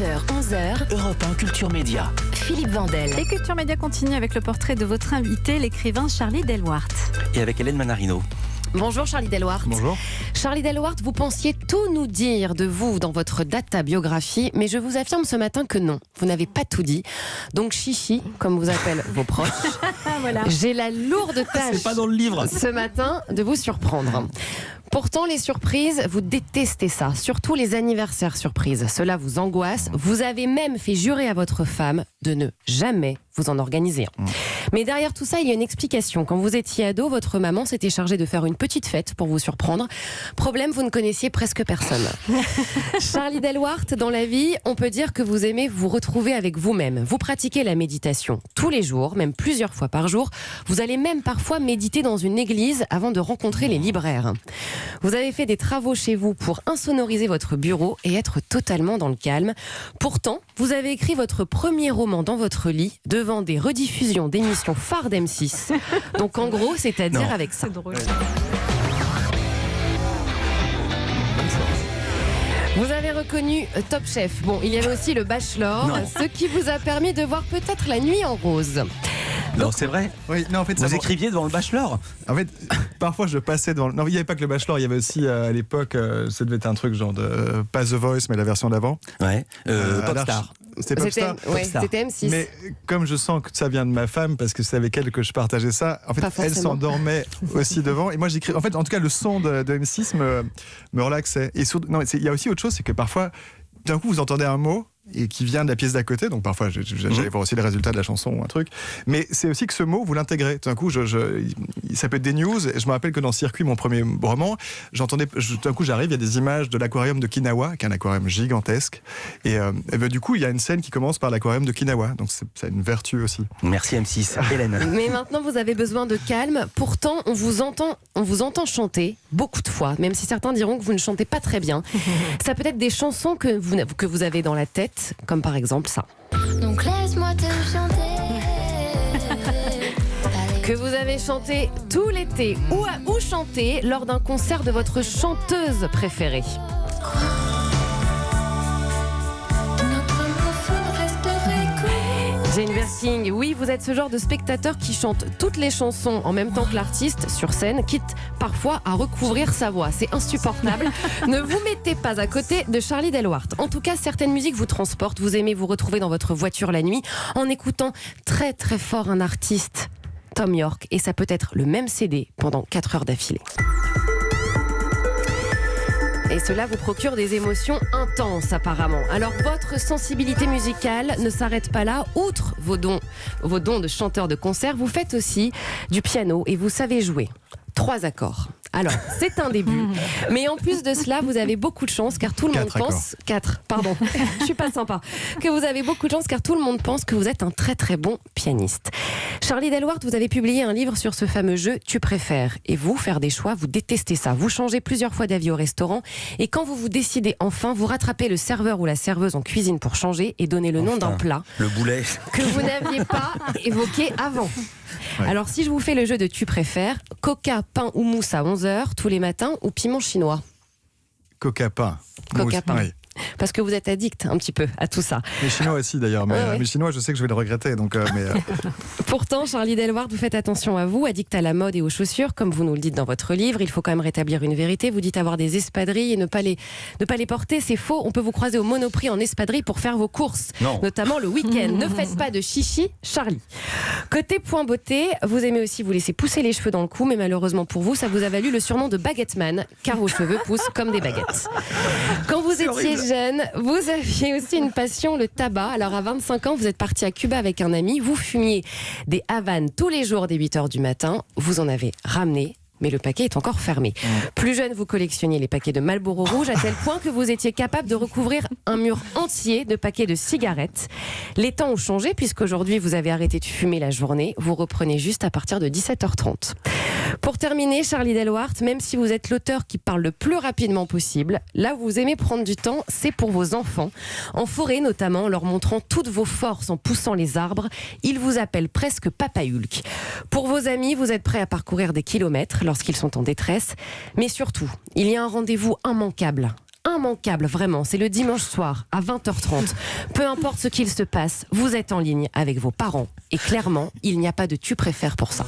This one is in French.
9h-11h, Europe 1 Culture Média. Philippe Vandel. Et Culture Média continue avec le portrait de votre invité, l'écrivain Charlie Delwart. Et avec Hélène Manarino. Bonjour Charlie Delwart. Bonjour. Charlie Delwart, vous pensiez tout nous dire de vous dans votre data biographie, mais je vous affirme ce matin que non, vous n'avez pas tout dit. Donc chichi, comme vous appellent vos proches, Voilà. j'ai la lourde tâche C'est pas dans le livre. ce matin de vous surprendre. Pourtant, les surprises, vous détestez ça, surtout les anniversaires surprises. Cela vous angoisse. Vous avez même fait jurer à votre femme de ne jamais vous en organiser un. Mais derrière tout ça, il y a une explication. Quand vous étiez ado, votre maman s'était chargée de faire une petite fête pour vous surprendre. Problème, vous ne connaissiez presque personne. Charlie Delwart, dans la vie, on peut dire que vous aimez vous retrouver avec vous-même. Vous pratiquez la méditation tous les jours, même plusieurs fois par jour. Vous allez même parfois méditer dans une église avant de rencontrer les libraires. Vous avez fait des travaux chez vous pour insonoriser votre bureau et être totalement dans le calme. Pourtant, vous avez écrit votre premier roman dans votre lit devant des rediffusions d'émissions phares d'M6. Donc en gros, c'est-à-dire Non. avec ça. C'est drôle. Vous avez reconnu Top Chef. Bon, il y avait aussi le Bachelor, Non. ce qui vous a permis de voir peut-être la nuit en rose. Non, c'est vrai. Oui, non, en fait, Vous écriviez devant le Bachelor. En fait, parfois je passais devant. Non, il n'y avait pas que le Bachelor, il y avait aussi à l'époque, ça devait être un truc genre de pas The Voice, mais la version d'avant. Ouais. À Popstar. C'était C'était Popstar. ouais, Popstar. c'était M6. Mais comme je sens que ça vient de ma femme, parce que c'est avec elle que je partageais ça, en fait, Pas elle forcément. s'endormait aussi devant. Et moi, j'écris. En fait, en tout cas, le son de M6 me relaxait. Et non, il y a aussi autre chose, c'est que parfois, d'un coup, vous entendez un mot et qui vient de la pièce d'à côté, donc parfois j'allais voir aussi les résultats de la chanson ou un truc, mais c'est aussi que ce mot vous l'intégrez. Tout d'un coup, ça peut être des news, et je me rappelle que dans Circuit, mon premier roman, tout d'un coup j'arrive, il y a des images de l'aquarium de Kinawa, qui est un aquarium gigantesque, et ben, du coup il y a une scène qui commence par l'aquarium de Kinawa, donc ça a une vertu aussi. Merci M6. Hélène. Mais maintenant, vous avez besoin de calme. Pourtant, on vous entend chanter beaucoup de fois, même si certains diront que vous ne chantez pas très bien. Ça peut être des chansons que vous avez dans la tête, comme par exemple ça. Donc laisse-moi te chanter. Que vous avez chanté tout l'été ou chanté lors d'un concert de votre chanteuse préférée. Notre amour fou resterait court. Jane Birkin, oui, vous êtes ce genre de spectateur qui chante toutes les chansons en même temps que l'artiste sur scène, quitte parfois à recouvrir sa voix. C'est insupportable. Ne vous mettez pas à côté de Charlie Delwart. En tout cas, certaines musiques vous transportent. Vous aimez vous retrouver dans votre voiture la nuit en écoutant très très fort un artiste, Tom York, et ça peut être le même CD pendant 4 heures d'affilée. Et cela vous procure des émotions intenses apparemment. Alors votre sensibilité musicale ne s'arrête pas là. Outre vos dons de chanteur de concert, vous faites aussi du piano et vous savez jouer 3 accords. Alors, c'est un début. Mais en plus de cela, vous avez beaucoup de chance car tout le monde 4 accords. pense... 4, pardon. Je suis pas sympa. Que vous avez beaucoup de chance car tout le monde pense que vous êtes un très très bon pianiste. Charlie Delwart, vous avez publié un livre sur ce fameux jeu Tu préfères. Et vous, faire des choix, vous détestez ça. Vous changez plusieurs fois d'avis au restaurant. Et quand vous vous décidez enfin, vous rattrapez le serveur ou la serveuse en cuisine pour changer et donner le nom d'un plat Le boulet. que vous n'aviez pas évoqué avant. Ouais. Alors si je vous fais le jeu de Tu préfères, coca, pain ou mousse à 11h tous les matins ou piment chinois? Coca pain. Coca pain. Oui. Parce que vous êtes addict un petit peu à tout ça. Les Chinois aussi d'ailleurs, mais Ouais. les Chinois, je sais que je vais le regretter. Donc, Pourtant, Charlie Delwart, vous faites attention à vous, addict à la mode et aux chaussures, comme vous nous le dites dans votre livre. Il faut quand même rétablir une vérité. Vous dites avoir des espadrilles et ne pas les porter. C'est faux. On peut vous croiser au Monoprix en espadrille pour faire vos courses, Non. notamment le week-end. Ne faites pas de chichi, Charlie. Côté point beauté, vous aimez aussi vous laisser pousser les cheveux dans le cou, mais malheureusement pour vous, ça vous a valu le surnom de Baguette Man, car vos cheveux poussent comme des baguettes. Quand vous étiez jeune, vous aviez aussi une passion, le tabac. Alors à 25 ans, vous êtes parti à Cuba avec un ami. Vous fumiez des Havanes tous les jours dès 8h du matin. Vous en avez ramené, mais le paquet est encore fermé. Plus jeune, vous collectionniez les paquets de Marlboro Rouge à tel point que vous étiez capable de recouvrir un mur entier de paquets de cigarettes. Les temps ont changé puisqu'aujourd'hui, vous avez arrêté de fumer la journée. Vous reprenez juste à partir de 17h30. Pour terminer, Charlie Delwart, même si vous êtes l'auteur qui parle le plus rapidement possible, là où vous aimez prendre du temps, c'est pour vos enfants. En forêt notamment, en leur montrant toutes vos forces en poussant les arbres, ils vous appellent presque Papa Hulk. Pour vos amis, vous êtes prêts à parcourir des kilomètres lorsqu'ils sont en détresse. Mais surtout, il y a un rendez-vous immanquable immanquable, vraiment. C'est le dimanche soir à 20h30. Peu importe ce qu'il se passe, vous êtes en ligne avec vos parents. Et clairement, il n'y a pas de tu préfères pour ça.